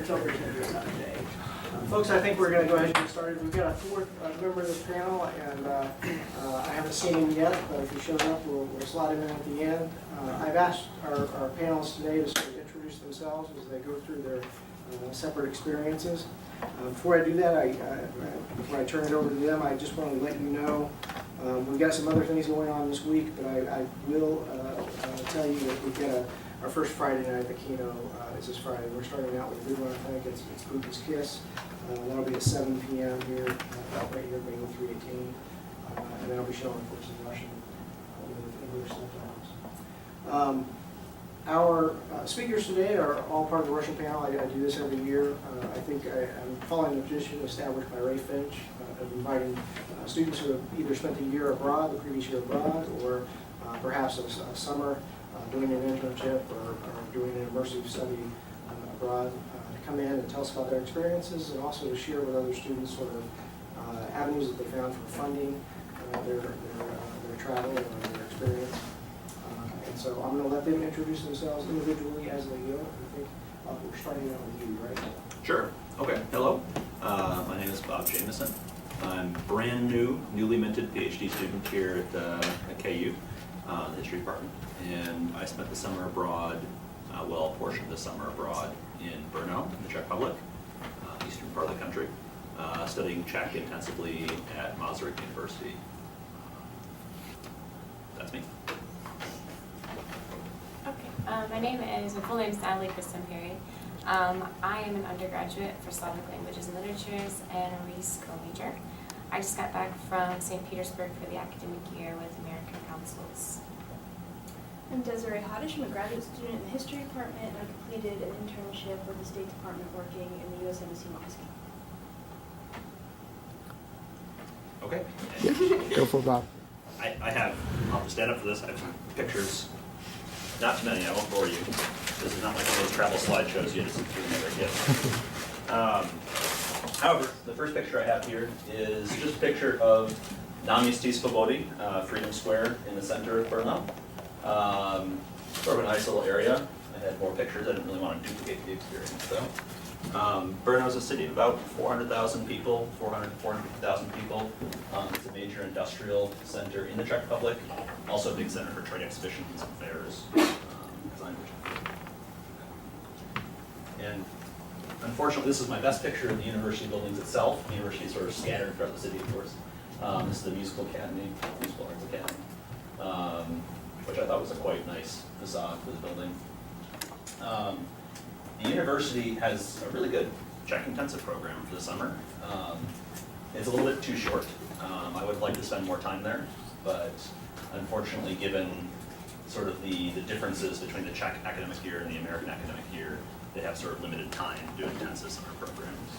Tilker's going to do about today. Folks, I think we're going to go ahead and get started. We've got a fourth member of this panel, and I haven't seen him yet, but if he shows up, we'll slot him in at the end. I've asked our panelists today to sort of introduce themselves as they go through their separate experiences. Before I do that, before I turn it over to them, I just want to let you know we've got some other things going on this week, but I will tell you that we've got our first Friday night at the Kino is this Friday. We're starting out with a good one, I think. It's Putin's Kiss. That'll be at 7 p.m. here, right here, Main 318. And that'll be showing, of course, in Russian with English subtitles. Our speakers today are all part of the Russian panel. I do this every year. I think I'm following the tradition established by Ray Finch of inviting students who have either spent a year abroad, the previous year abroad, or perhaps a summer doing an internship or doing an immersive study abroad to come in and tell us about their experiences, and also to share with other students sort of avenues that they found for funding their travel or their experience. And so I'm going to let them introduce themselves individually as they go. I think we're starting out with you, right? Sure. Okay. Hello. My name is Bob Jameson. I'm brand new, newly minted PhD student here at KU, the history department. And I spent the summer abroad, a portion of the summer abroad in Brno, in the Czech Republic, eastern part of the country, studying Czech intensively at Masaryk University. That's me. Okay, my full name is Natalie, Cristin. I am an undergraduate for Slavic Languages and Literatures and a Reese co-major. I just got back from St. Petersburg for the academic year with American Councils. I'm Dezeree Hodish. I'm a graduate student in the history department, and I completed an internship with the State Department working in the U.S. Embassy Moscow. Okay. Go for it, Bob. I'll have to stand up for this. I have some pictures. Not too many, I won't bore you. This is not like one of those travel slideshows you just sit through and never get. However, the first picture I have here is just a picture of Náměstí Svobody, Freedom Square in the center of Brno. Sort of a nice little area. I had more pictures. I didn't really want to duplicate the experience though. Brno is a city of about 400,000 people, 450,000 people. It's a major industrial center in the Czech Republic, also a big center for trade exhibitions and fairs. And unfortunately, this is my best picture of the university buildings itself. The university is sort of scattered throughout the city, of course. This is the Musical Arts Academy, which I thought was a quite nice facade for the building. The university has a really good Czech intensive program for the summer. It's a little bit too short. I would like to spend more time there, but unfortunately, given sort of the differences between the Czech academic year and the American academic year, they have sort of limited time to do intensive summer programs.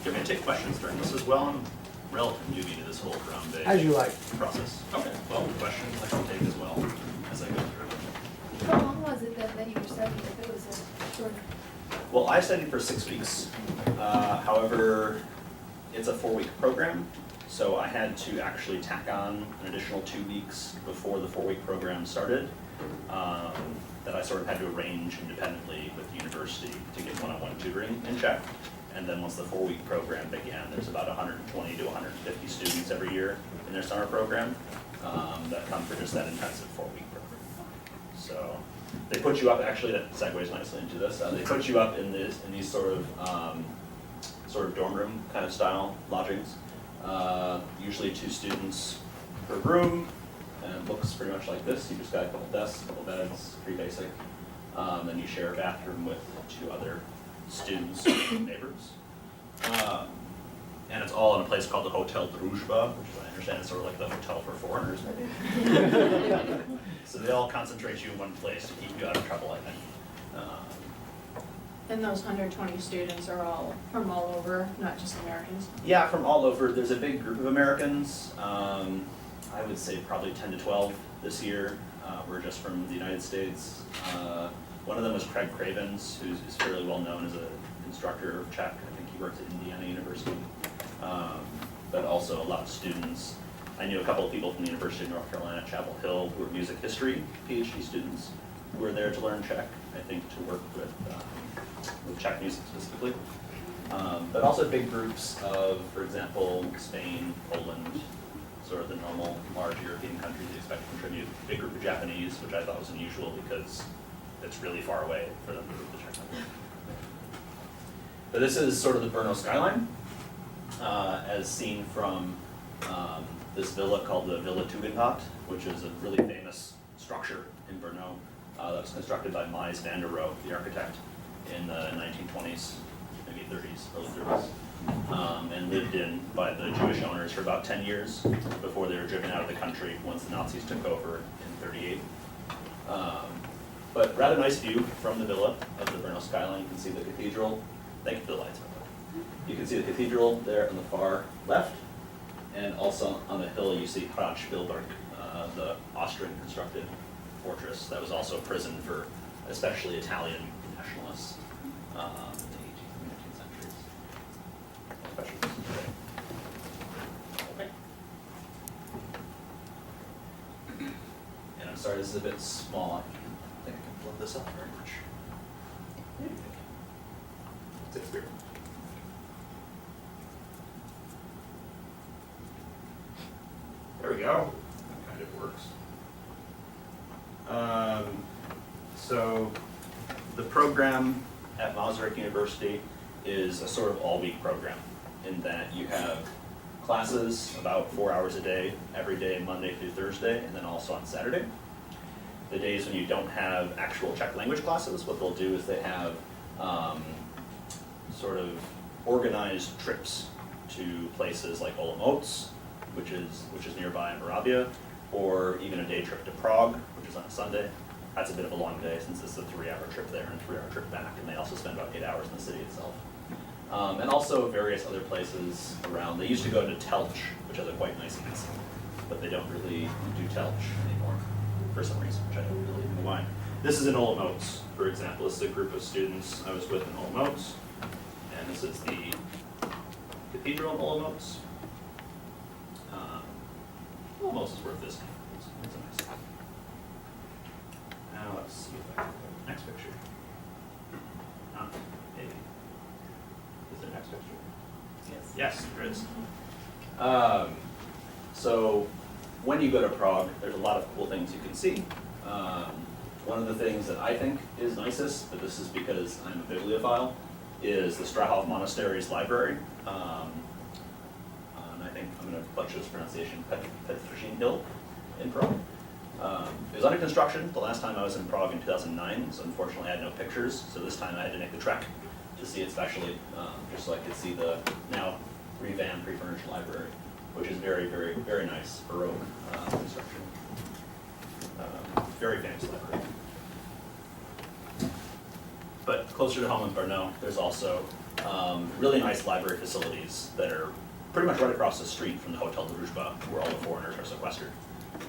You're going to take questions during this as well. I'm relatively newbie to this whole Brownbag As you like. process. Okay, well, questions I can take as well as I go through. How long was it that you were studying? If it was a short. Well, I studied for 6 weeks. However, it's a 4-week program, so I had to actually tack on an additional 2 weeks before the 4-week program started. That I sort of had to arrange independently with the university to get one-on-one tutoring in Czech. And then once the 4-week program began, there's about 120 to 150 students every year in their summer program that come for just that intensive 4-week program. So they put you up, actually that segues nicely into this, they put you up in these sort of dorm room kind of style lodgings. Usually 2 students per room, and it looks pretty much like this. You just got a couple desks, a couple beds, pretty basic. Then you share a bathroom with 2 other students, neighbors. And it's all in a place called the Hotel Druzhba, which I understand is sort of like the hotel for foreigners, maybe. So they all concentrate you in one place to keep you out of trouble, I think. And those 120 students are all from all over, not just Americans? Yeah, from all over. There's a big group of Americans. I would say probably 10 to 12 this year were just from the United States. One of them was Craig Cravens, who's fairly well known as an instructor of Czech. I think he works at Indiana University. But also a lot of students. I knew a couple of people from the University of North Carolina, Chapel Hill, who were music history PhD students who were there to learn Czech, I think to work with with Czech music specifically. But also big groups of, for example, Spain, Poland, sort of the normal large European countries you expect to contribute. Big group of Japanese, which I thought was unusual because it's really far away for them to move the Czech language. But this is sort of the Brno skyline, as seen from this villa called the Villa Tugendhat, which is a really famous structure in Brno that was constructed by Mies van der Rohe, the architect, in the 1920s, maybe 30s, early 30s, and lived in by the Jewish owners for about 10 years before they were driven out of the country once the Nazis took over in 38. But rather nice view from the villa of the Brno skyline. You can see the cathedral. Thank you for the lights, by the way. You can see the cathedral there on the far left, and also on the hill you see Hradec Spielberg, the Austrian constructed fortress that was also a prison for especially Italian nationalists in the 18th and 19th centuries. Especially prison today. Okay. And I'm sorry, this is a bit small. I think I can blow this up very much. It's experience. There we go. That kind of works. So the program at Masaryk University is a sort of all-week program in that you have classes about 4 hours a day, every day, Monday through Thursday, and then also on Saturday. The days when you don't have actual Czech language classes, what they'll do is they have sort of organized trips to places like Olomouc, which is nearby in Moravia, or even a day trip to Prague, which is on a Sunday. That's a bit of a long day since it's a 3-hour trip there and a 3-hour trip back, and they also spend about 8 hours in the city itself. And also various other places around. They used to go to Telch, which has a quite nice castle, but they don't really do Telch anymore for some reason, which I don't really know why. This is in Olomouc, for example. This is a group of students I was with in Olomouc, and this is the cathedral in Olomouc. Olomouc is worth this. It's a nice. Now let's see if I can go to the next picture. Maybe. Is there a next picture? Yes. Yes, there is. So when you go to Prague, there's a lot of cool things you can see. One of the things that I think is nicest, but this is because I'm a bibliophile, is the Strahov Monastery's library. And I think I'm going to butcher this pronunciation, Petržin Hill in Prague. It was under construction the last time I was in Prague in 2009, so unfortunately I had no pictures, so this time I had to make the trek to see it specially, just so I could see the now revamped, refurnished library, which is very, very, very nice, Baroque construction. Very famous library. But closer to home in Brno, there's also really nice library facilities that are pretty much right across the street from the Hotel Družba, where all the foreigners are sequestered.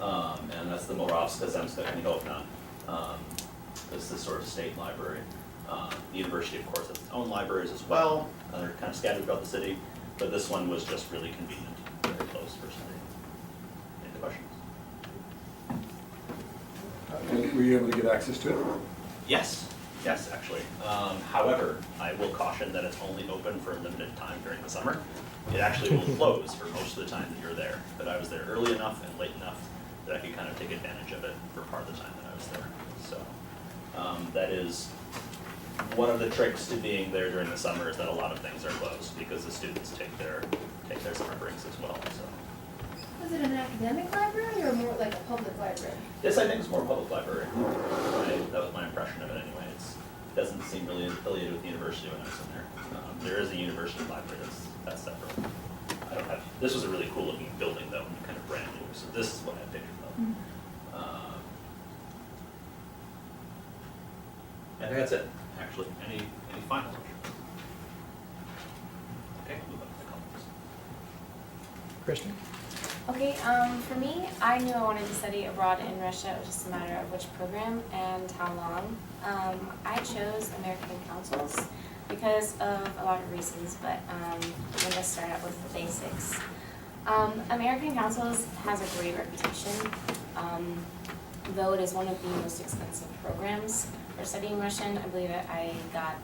And that's the Moravska Zemska Knihovna. This is sort of state library. The university, of course, has its own libraries as well. They're kind of scattered throughout the city, but this one was just really convenient, very close for studying. Any questions? Were you able to get access to it? Yes, actually. However, I will caution that it's only open for a limited time during the summer. It actually will close for most of the time that you're there. But I was there early enough and late enough that I could kind of take advantage of it for part of the time that I was there. So that is one of the tricks to being there during the summer, is that a lot of things are closed because the students take their summer breaks as well. So Was it an academic library or more like a public library? this, I think, is more a public library. That was my impression of it anyway. It doesn't seem really affiliated with the university when I was in there. There is a university library that's separate. I don't have. This was a really cool looking building though, and kind of brand new. So this is what I pictured of. Mm-hmm. I think that's it. Actually, any final questions? Okay, we'll move on to the comments. Cristin? Okay, for me, I knew I wanted to study abroad in Russia. It was just a matter of which program and how long. I chose American Councils because of a lot of reasons, but I'm going to start out with the basics. American Councils has a great reputation, though it is one of the most expensive programs for studying Russian. I believe I got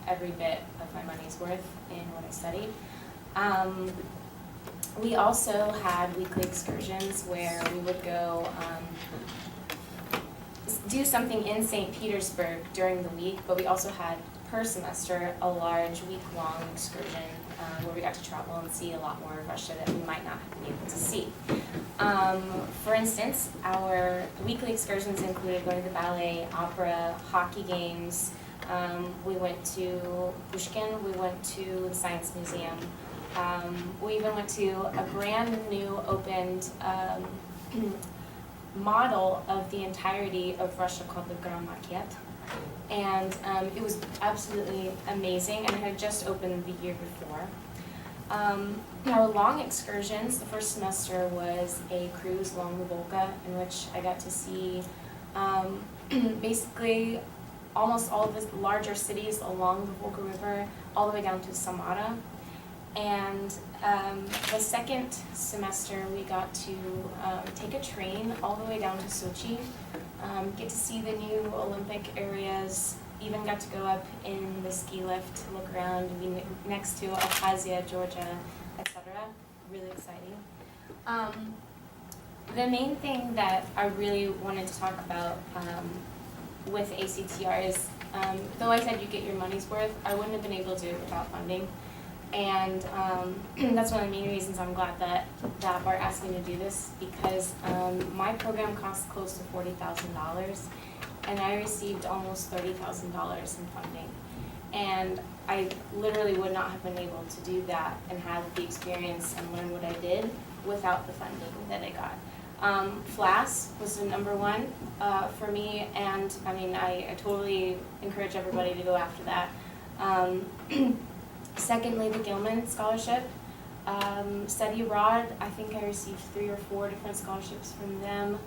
every bit of my money's worth in what I studied. We also had weekly excursions where we would go do something in St. Petersburg during the week, but we also had per semester a large week-long excursion where we got to travel and see a lot more of Russia that we might not have been able to see. For instance, our weekly excursions included going to the ballet, opera, hockey games. We went to Pushkin, we went to the Science Museum. We even went to a brand new opened model of the entirety of Russia called the Grand Maquette. And it was absolutely amazing, and it had just opened the year before. Our long excursions, the first semester was a cruise along the Volga, in which I got to see basically almost all of the larger cities along the Volga River, all the way down to Samara. And the second semester, we got to take a train all the way down to Sochi, get to see the new Olympic areas, even got to go up in the ski lift, look around, and be next to Abkhazia, Georgia, etc. Really exciting. The main thing that I really wanted to talk about with ACTR is, though I said you get your money's worth, I wouldn't have been able to do it without funding. And that's one of the main reasons I'm glad that DAPR asked me to do this, because my program costs close to $40,000, and I received almost $30,000 in funding. And I literally would not have been able to do that and have the experience and learn what I did without the funding that I got. FLAS was the number one for me, and I mean, I totally encourage everybody to go after that. Secondly, the Gilman Scholarship. Study abroad, I think I received 3 or 4 different scholarships from them.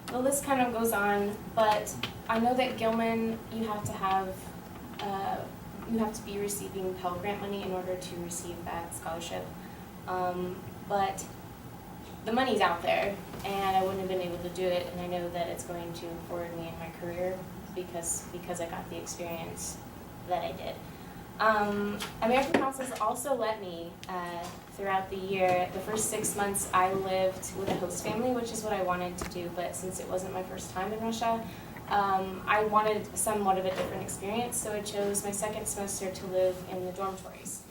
The list kind of goes on, but I know that Gilman, you have to be receiving Pell Grant money in order to receive that scholarship. But the money's out there, and I wouldn't have been able to do it, and I know that it's going to forward me in my career because I got the experience that I did. American Councils also let me, throughout the year, the first 6 months I lived with a host family, which is what I wanted to do, but since it wasn't my first time in Russia, I wanted somewhat of a different experience, so I chose my second semester to live in the dormitories,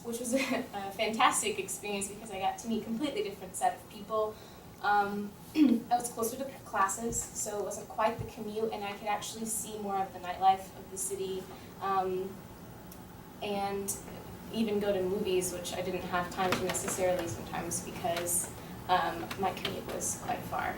which was a fantastic experience because I got to meet a completely different set of people. I was closer to classes, so it wasn't quite the commute, and I could actually see more of the nightlife of the city, and even go to movies, which I didn't have time to necessarily sometimes because my commute was quite far.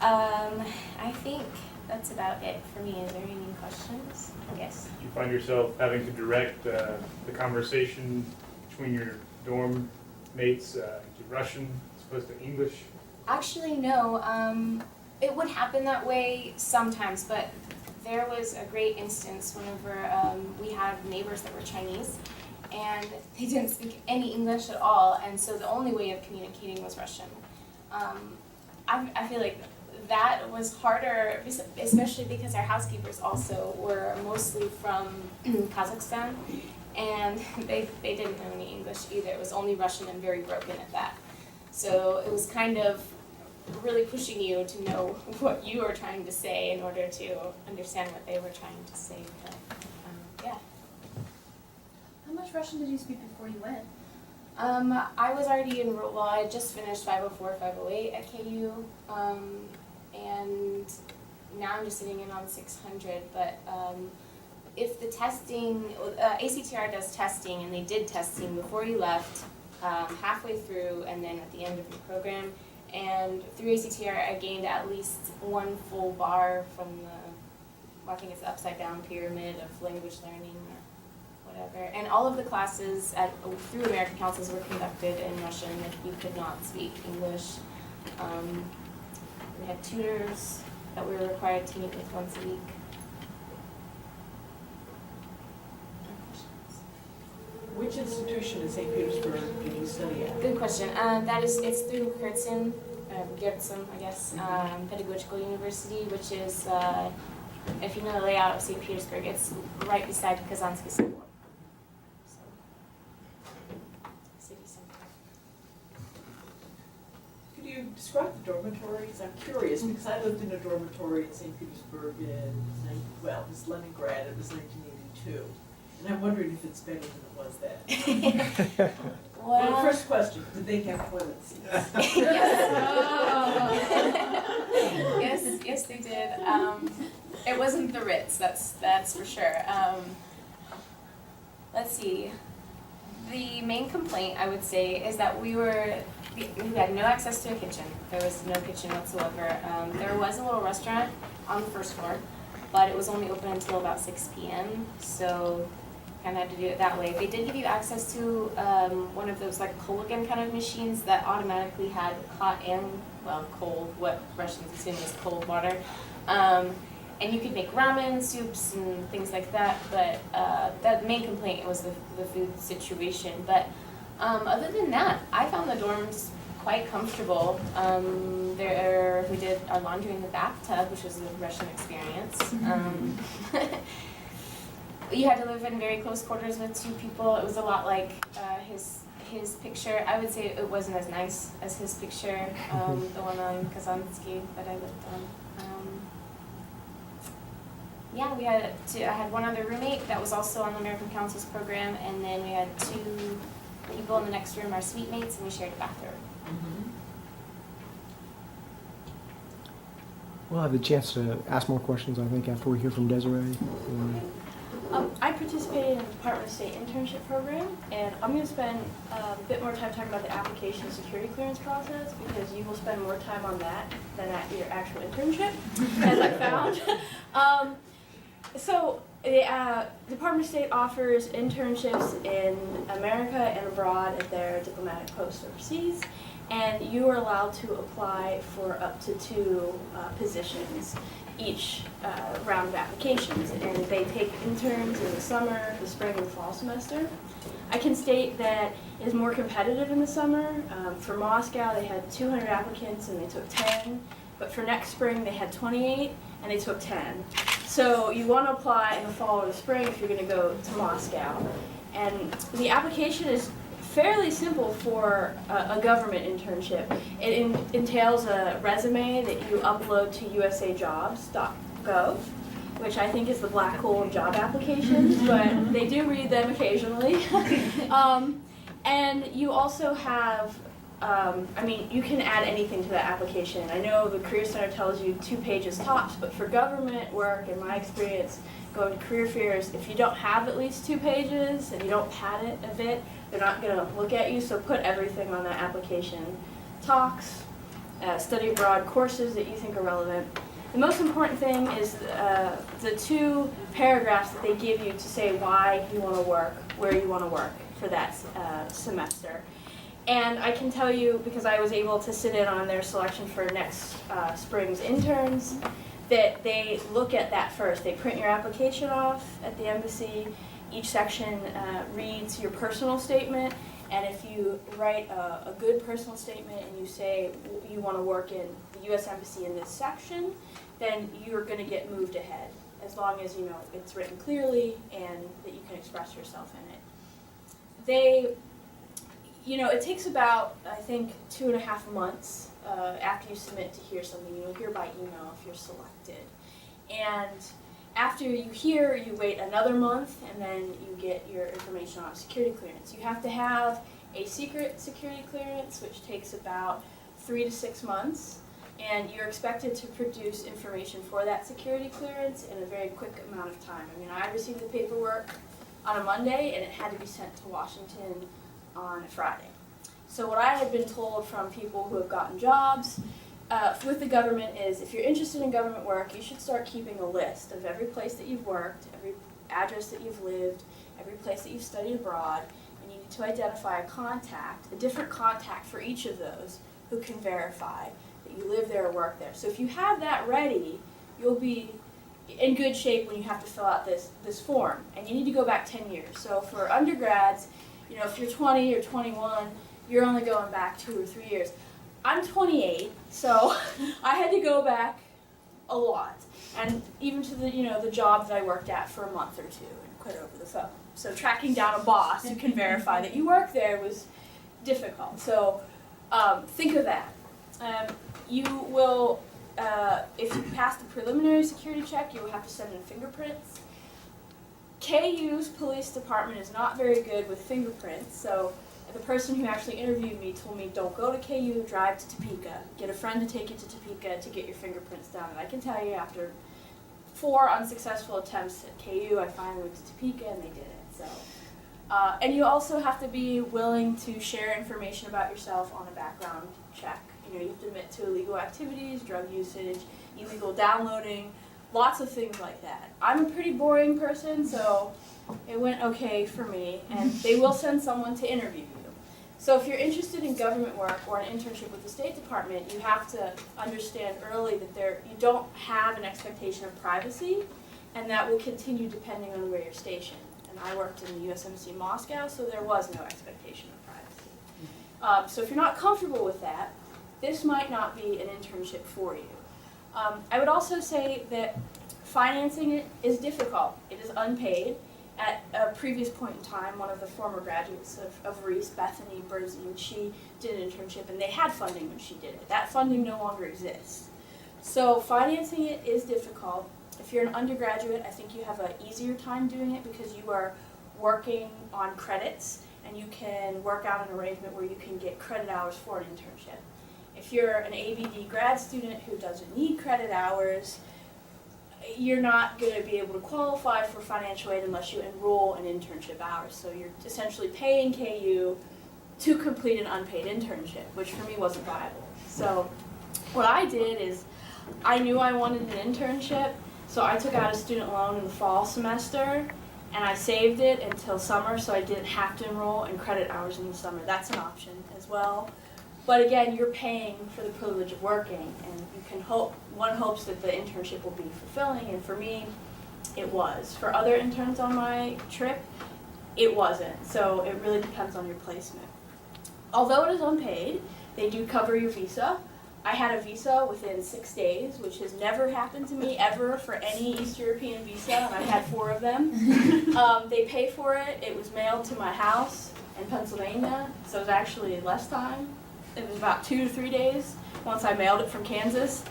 I think that's about it for me. Is there any questions? Yes. Did you find yourself having to direct the conversation between your dorm mates to Russian as opposed to English? Actually, no. It would happen that way sometimes, but there was a great instance whenever we had neighbors that were Chinese, and they didn't speak any English at all, and so the only way of communicating was Russian. I feel like that was harder, especially because our housekeepers also were mostly from Kazakhstan, and they didn't know any English either. It was only Russian and very broken at that. So it was kind of really pushing you to know what you were trying to say in order to understand what they were trying to say. But yeah. How much Russian did you speak before you went? I was already enrolled. Well, I just finished 504, 508 at KU, and now I'm just sitting in on 600. But if the testing, ACTR does testing, and they did testing before you left, halfway through, and then at the end of your program. And through ACTR, I gained at least 1 full bar from I think it's the upside down pyramid of language learning or whatever. And all of the classes through American Councils were conducted in Russian if you could not speak English. We had tutors that we were required to meet with once a week. Which institution in St. Petersburg did you study at? Good question. It's through Cristin, I guess, Pedagogical University, which is If you know the layout of St. Petersburg, it's right beside Kazansky School. So, city center. Could you describe the dormitories? I'm curious because I lived in a dormitory in St. Petersburg it was Leningrad, it was 1982. And I'm wondering if it's better than it was then. Well, Well, first question, did they have toilet seats? yes, they did. It wasn't the Ritz, that's for sure. Let's see. The main complaint, I would say, is that we had no access to a kitchen. There was no kitchen whatsoever. There was a little restaurant on the first floor, but it was only open until about 6 p.m., so kind of had to do it that way. They did give you access to one of those like Koligan kind of machines that automatically had hot and, well, cold, what Russians assume is cold water. And you could make ramen, soups, and things like that, but the main complaint was the food situation. But other than that, I found the dorms quite comfortable. We did our laundry in the bathtub, which was a Russian experience. You had to live in very close quarters with 2 people. It was a lot like his picture. I would say it wasn't as nice as his picture, the one on Kazansky that I lived on. Yeah, I had one other roommate that was also on the American Council's program, and then we had 2 people in the next room, our suite mates, and we shared a bathroom. We'll have the chance to ask more questions, I think, after we hear from Dezeree. I participated in the Department of State internship program, and I'm going to spend a bit more time talking about the application and security clearance process because you will spend more time on that than at your actual internship, as I found. So the Department of State offers internships in America and abroad at their diplomatic posts overseas, and you are allowed to apply for up to 2 positions each round of applications, and they take interns in the summer, the spring, and the fall semester. I can state that it is more competitive in the summer. For Moscow, they had 200 applicants and they took 10, but for next spring, they had 28 and they took 10. So you want to apply in the fall or the spring if you're going to go to Moscow. And the application is fairly simple for a government internship. It entails a resume that you upload to usajobs.gov, which I think is the black hole of job applications, but they do read them occasionally. And you also have, you can add anything to that application. I know the Career Center tells you 2 pages tops, but for government work, in my experience, going to career fairs, if you don't have at least 2 pages and you don't pad it a bit, they're not going to look at you, so put everything on that application. Talks, study abroad courses that you think are relevant. The most important thing is the 2 paragraphs that they give you to say why you want to work, where you want to work for that semester. And I can tell you, because I was able to sit in on their selection for next spring's interns, that they look at that first. They print your application off at the embassy. Each section reads your personal statement, and if you write a good personal statement and you say you want to work in the U.S. Embassy in this section, then you're going to get moved ahead, as long as you know it's written clearly and that you can express yourself in it. It takes about, I think, 2.5 months after you submit to hear something. You'll hear by email if you're selected. And after you hear, you wait another month, and then you get your information on security clearance. You have to have a secret security clearance, which takes about 3 to 6 months, and you're expected to produce information for that security clearance in a very quick amount of time. I received the paperwork on a Monday, and it had to be sent to Washington on a Friday. So what I had been told from people who have gotten jobs with the government is, if you're interested in government work, you should start keeping a list of every place that you've worked, every address that you've lived, every place that you've studied abroad, and you need to identify a different contact for each of those who can verify that you live there or work there. So if you have that ready, you'll be in good shape when you have to fill out this form. And you need to go back 10 years. So for undergrads, if you're 20 or 21, you're only going back 2 or 3 years. I'm 28, so I had to go back a lot. and even to the the job that I worked at for a month or two and quit over the phone. So tracking down a boss who can verify that you work there was difficult. So think of that. You will, if you pass the preliminary security check, you will have to send in fingerprints. KU's police department is not very good with fingerprints, so the person who actually interviewed me told me, don't go to KU, drive to Topeka. Get a friend to take you to Topeka to get your fingerprints done. And I can tell you, after 4 unsuccessful attempts at KU, I finally went to Topeka and they did it. So, and you also have to be willing to share information about yourself on a background check. You have to admit to illegal activities, drug usage, illegal downloading, lots of things like that. I'm a pretty boring person, so it went okay for me, and they will send someone to interview you. So if you're interested in government work or an internship with the State Department, you have to understand early that you don't have an expectation of privacy, and that will continue depending on where you're stationed. And I worked in the USMC Moscow, so there was no expectation of privacy. So if you're not comfortable with that, this might not be an internship for you. I would also say that financing it is difficult. It is unpaid. At a previous point in time, one of the former graduates of Reese, Bethany Berzine, she did an internship and they had funding when she did it. That funding no longer exists. So financing it is difficult. If you're an undergraduate, I think you have an easier time doing it because you are working on credits and you can work out an arrangement where you can get credit hours for an internship. If you're an ABD grad student who doesn't need credit hours, you're not going to be able to qualify for financial aid unless you enroll in internship hours. So you're essentially paying KU to complete an unpaid internship, which for me wasn't viable. So what I did is I knew I wanted an internship, so I took out a student loan in the fall semester, and I saved it until summer so I didn't have to enroll in credit hours in the summer. That's an option as well. But again, you're paying for the privilege of working, and you can hope, one hopes that the internship will be fulfilling, and for me, it was. For other interns on my trip, it wasn't. So it really depends on your placement. Although it is unpaid, they do cover your visa. I had a visa within 6 days, which has never happened to me ever for any East European visa, and I had 4 of them. They pay for it. It was mailed to my house in Pennsylvania, so it was actually less time. It was about 2 to 3 days once I mailed it from Kansas.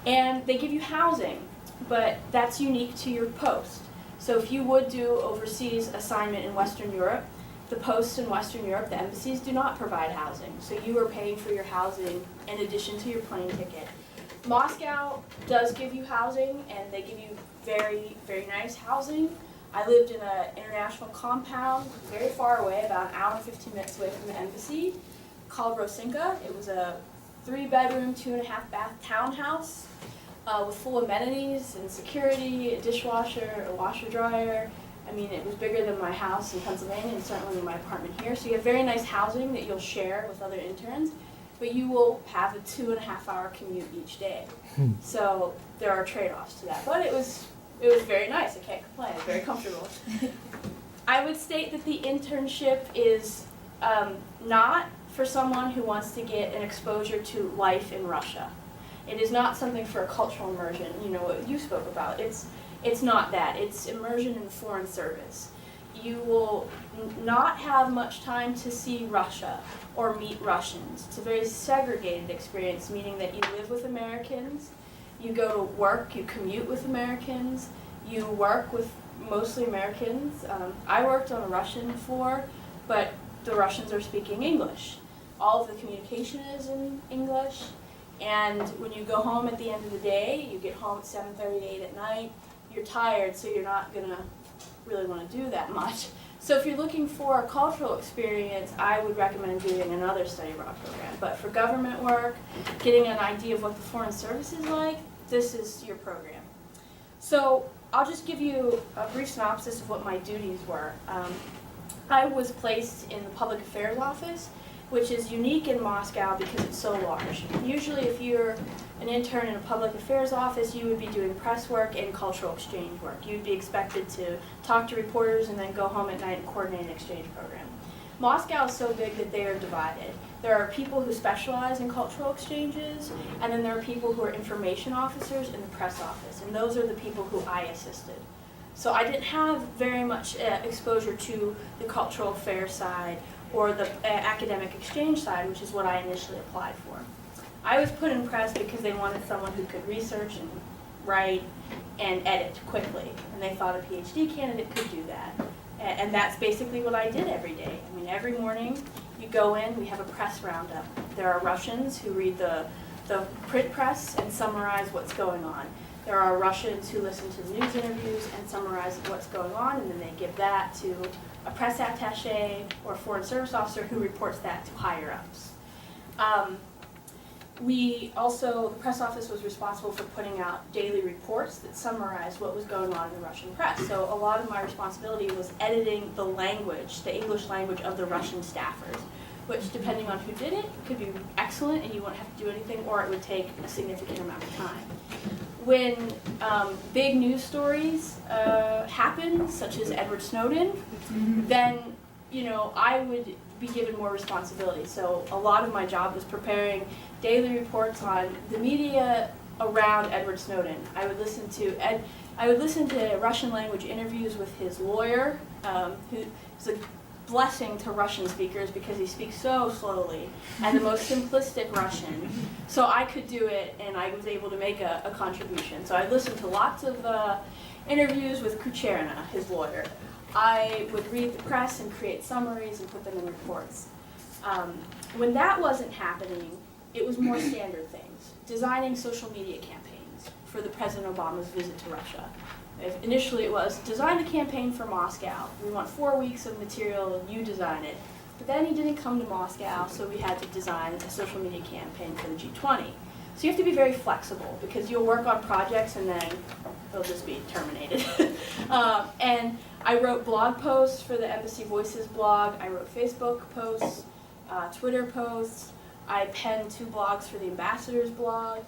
And they give you housing, but that's unique to your post. So if you would do overseas assignment in Western Europe, the posts in Western Europe, the embassies do not provide housing. So you are paying for your housing in addition to your plane ticket. Moscow does give you housing, and they give you very, very nice housing. I lived in an international compound very far away, about an hour and 15 minutes away from the embassy, called Rosinka. It was a 3-bedroom, 2.5-bath townhouse with full amenities and security, a dishwasher, a washer-dryer. I mean, it was bigger than my house in Pennsylvania and certainly than my apartment here. So you have very nice housing that you'll share with other interns, but you will have a 2.5-hour commute each day. So there are trade-offs to that. But it was very nice. I can't complain. It's very comfortable. I would state that the internship is not for someone who wants to get an exposure to life in Russia. It is not something for a cultural immersion, what you spoke about. It's not that. It's immersion in the foreign service. You will not have much time to see Russia or meet Russians. It's a very segregated experience, meaning that you live with Americans, you go to work, you commute with Americans, you work with mostly Americans. I worked on a Russian floor, but the Russians are speaking English. All of the communication is in English, and when you go home at the end of the day, you get home at 7:30 to 8 at night, you're tired, so you're not going to really want to do that much. So if you're looking for a cultural experience, I would recommend doing another study abroad program. But for government work, getting an idea of what the foreign service is like, this is your program. So I'll just give you a brief synopsis of what my duties were. I was placed in the public affairs office, which is unique in Moscow because it's so large. Usually if you're an intern in a public affairs office, you would be doing press work and cultural exchange work. You'd be expected to talk to reporters and then go home at night and coordinate an exchange program. Moscow is so big that they are divided. There are people who specialize in cultural exchanges, and then there are people who are information officers in the press office, and those are the people who I assisted. So I didn't have very much exposure to the cultural affairs side or the academic exchange side, which is what I initially applied for. I was put in press because they wanted someone who could research and write and edit quickly, and they thought a PhD candidate could do that. And that's basically what I did every day. I mean, every morning you go in, we have a press roundup. There are Russians who read the print press and summarize what's going on. There are Russians who listen to the news interviews and summarize what's going on, and then they give that to a press attaché or a foreign service officer who reports that to higher ups. The press office was responsible for putting out daily reports that summarized what was going on in the Russian press. So a lot of my responsibility was editing the language, the English language of the Russian staffers, which depending on who did it, could be excellent and you wouldn't have to do anything, or it would take a significant amount of time. When big news stories happen, such as Edward Snowden, then I would be given more responsibility. So a lot of my job was preparing daily reports on the media around Edward Snowden. I would listen to Russian language interviews with his lawyer, who is a blessing to Russian speakers because he speaks so slowly and the most simplistic Russian. So I could do it, and I was able to make a contribution. So I listened to lots of interviews with Kucherna, his lawyer. I would read the press and create summaries and put them in reports. When that wasn't happening, it was more standard things. Designing social media campaigns for the President Obama's visit to Russia. Initially it was, design a campaign for Moscow. We want 4 weeks of material and you design it. But then he didn't come to Moscow, so we had to design a social media campaign for the G20. So you have to be very flexible because you'll work on projects and then they'll just be terminated. And I wrote blog posts for the Embassy Voices blog. I wrote Facebook posts, Twitter posts. I penned 2 blogs for the ambassador's blog.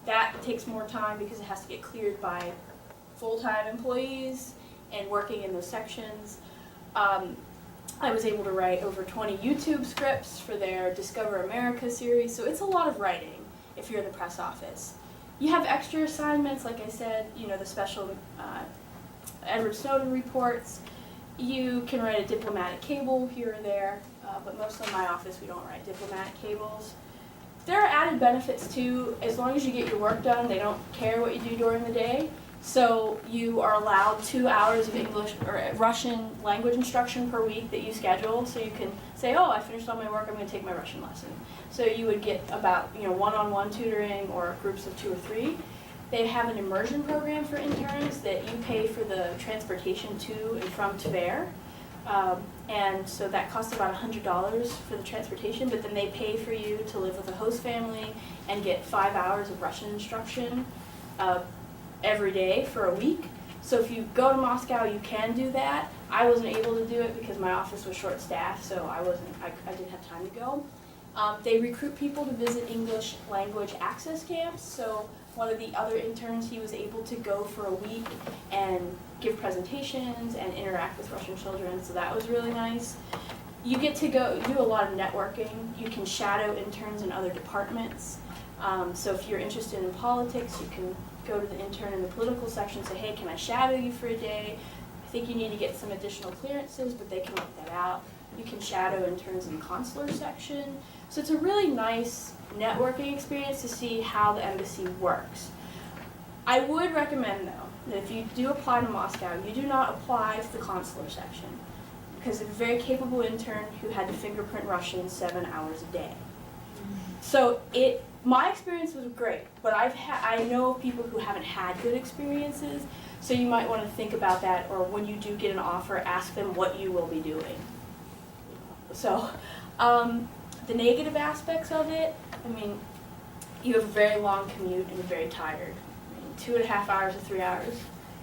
That takes more time because it has to get cleared by full-time employees and working in those sections. I was able to write over 20 YouTube scripts for their Discover America series, so it's a lot of writing if you're in the press office. You have extra assignments, like I said, the special Edward Snowden reports. You can write a diplomatic cable here or there, but mostly in my office we don't write diplomatic cables. There are added benefits too. As long as you get your work done, they don't care what you do during the day. So you are allowed 2 hours of English or Russian language instruction per week that you schedule. So you can say, oh, I finished all my work, I'm going to take my Russian lesson. So you would get about one-on-one tutoring or groups of 2 or 3. They have an immersion program for interns that you pay for the transportation to and from Tver. And so that costs about $100 for the transportation, but then they pay for you to live with a host family and get 5 hours of Russian instruction every day for a week. So if you go to Moscow, you can do that. I wasn't able to do it because my office was short-staffed, so I didn't have time to go. They recruit people to visit English language access camps. So one of the other interns, he was able to go for a week and give presentations and interact with Russian children, so that was really nice. You get to go do a lot of networking. You can shadow interns in other departments. So if you're interested in politics, you can go to the intern in the political section and say, hey, can I shadow you for a day? I think you need to get some additional clearances, but they can work that out. You can shadow interns in the consular section. So it's a really nice networking experience to see how the embassy works. I would recommend, though, that if you do apply to Moscow, you do not apply to the consular section because of a very capable intern who had to fingerprint Russian 7 hours a day. So my experience was great, but I know of people who haven't had good experiences, so you might want to think about that, or when you do get an offer, ask them what you will be doing. So, the negative aspects of it, you have a very long commute and you're very tired. 2.5 hours to 3 hours.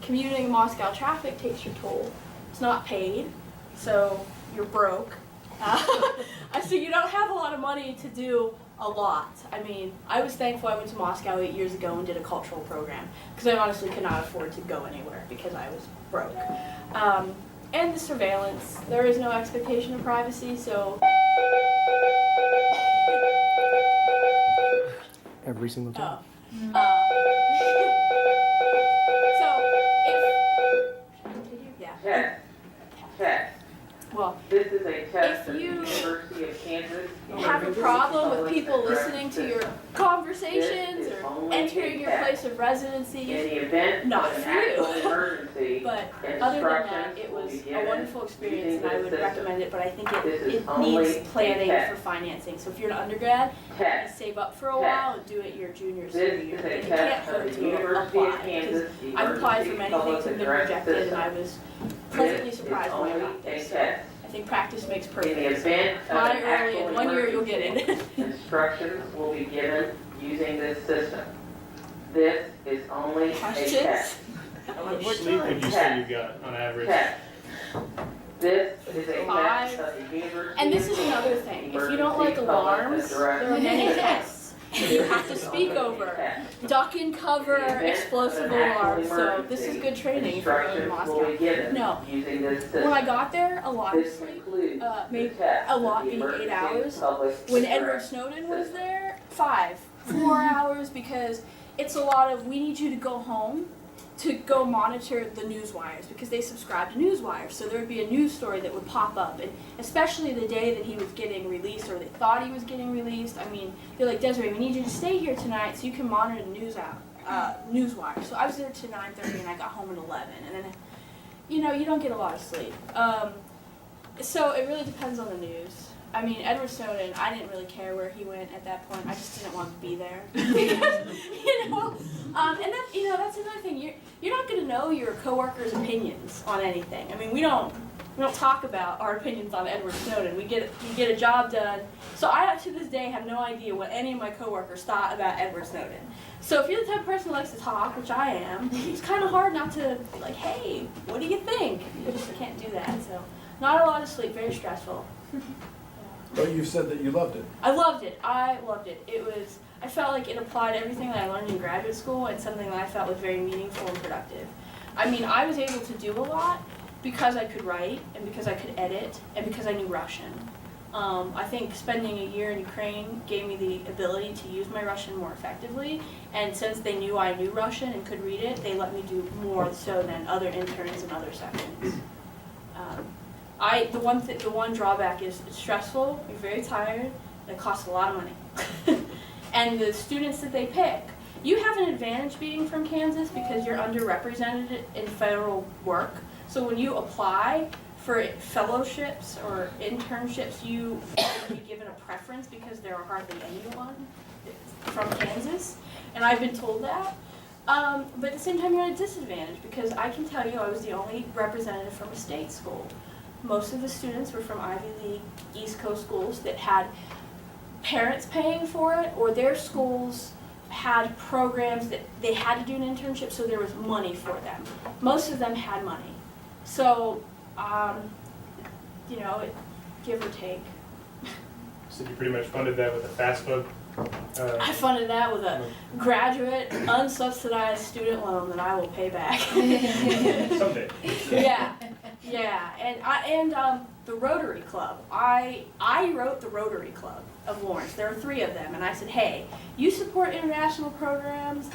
Commuting in Moscow traffic takes your toll. It's not paid, so you're broke. So you don't have a lot of money to do a lot. I was thankful I went to Moscow 8 years ago and did a cultural program because I honestly could not afford to go anywhere because I was broke. and the surveillance. There is no expectation of privacy, so Every single time. so if yeah. Well, This is a test If of the you University of Kansas. have a problem with people listening to your conversations or entering your place of In residency, the event not of an for you. actual emergency, but other than that, instructions it will was be a given wonderful experience using and I this would system. recommend it, but I think This is it only needs a planning test. for financing. So if you're an undergrad, you Test. save up for a while and do it your junior, This senior year. is And a it can't test hurt of the to University apply, of because Kansas I've applied for Emergency many Public things and been Address rejected, and System. I was pleasantly This is surprised when I only got a this. So test. I think practice makes In the perfect. event of Apply an early, actual in 1 year you'll get emergency, it. instructions will be given using this system. This is only a Questions? test. How much sleep would you say you got on average? Test. This is a 5. test of the University. And this is another thing. If you don't like alarms, there are many tests you have to speak over. Duck and cover, explosive alarms. So this is good training for going to Instructions will be Moscow. given No. using this When I system. got there, a lot of This sleep. includes the Maybe test a of lot, the maybe 8 Emergency hours. Public When Address Edward Snowden was System. there, 5, 4 hours, because it's a lot of, we need you to go home to go monitor the news wires, because they subscribe to news wires. So there would be a news story that would pop up, and especially the day that he was getting released, or they thought he was getting released. I mean, they're like, Desiree, we need you to stay here tonight so you can monitor the news wire. So I was there till 9:30, and I got home at 11, and then, you know, you don't get a lot of sleep. So it really depends on the news. I mean, Edward Snowden, I didn't really care where he went at that point. I just didn't want to be there. You know? And that, you know, that's another thing. You're not going to know your coworkers' opinions on anything. I mean, we don't talk about our opinions on Edward Snowden. We get a job done. So I, to this day, have no idea what any of my coworkers thought about Edward Snowden. So if you're the type of person who likes to talk, which I am, it's kind of hard not to be like, hey, what do you think? You just can't do that. So not a lot of sleep, very stressful. But you said that you loved it. I loved it. I felt like it applied everything that I learned in graduate school, and something that I felt was very meaningful and productive. I mean, I was able to do a lot because I could write, and because I could edit, and because I knew Russian. I think spending a year in Ukraine gave me the ability to use my Russian more effectively, and since they knew I knew Russian and could read it, they let me do more so than other interns in other sections. The one drawback is it's stressful, you're very tired, and it costs a lot of money. And the students that they pick, you have an advantage being from Kansas because you're underrepresented in federal work. So when you apply for fellowships or internships, you will be given a preference because there are hardly anyone from Kansas. And I've been told that. But at the same time, you're at a disadvantage because I can tell you I was the only representative from a state school. Most of the students were from Ivy League East Coast schools that had parents paying for it, or their schools had programs that they had to do an internship, so there was money for them. Most of them had money. So, you know, give or take. So you pretty much funded that with a FAFSA? I funded that with a graduate, unsubsidized student loan that I will pay back. Someday. Yeah, and the Rotary Club. I wrote the Rotary Club of Lawrence. There are 3 of them, and I said, hey, you support international programs.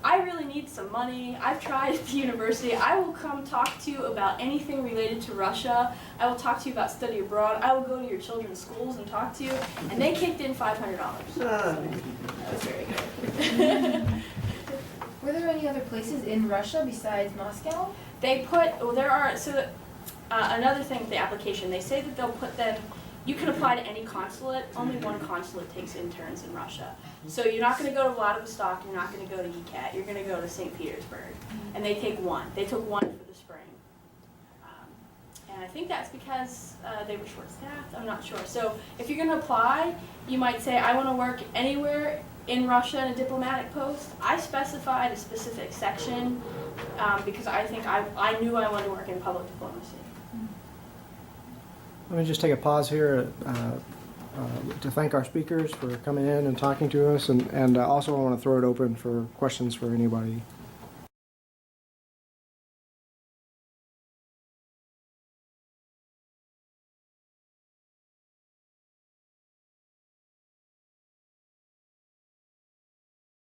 I really need some money. I've tried at the university. I will come talk to you about anything related to Russia. I will talk to you about study abroad. I will go to your children's schools and talk to you. And they kicked in $500. That was very good. Were there any other places in Russia besides Moscow? Another thing with the application, they say that they'll put them, you can apply to any consulate, only one consulate takes interns in Russia. So you're not going to go to Vladivostok, you're not going to go to ECAT, you're going to go to St. Petersburg. And they take one. They took one for the spring. And I think that's because they were short-staffed, I'm not sure. So if you're going to apply, you might say, I want to work anywhere in Russia in a diplomatic post. I specified a specific section because I think I knew I wanted to work in public diplomacy. Let me just take a pause here to thank our speakers for coming in and talking to us, and also I want to throw it open for questions for anybody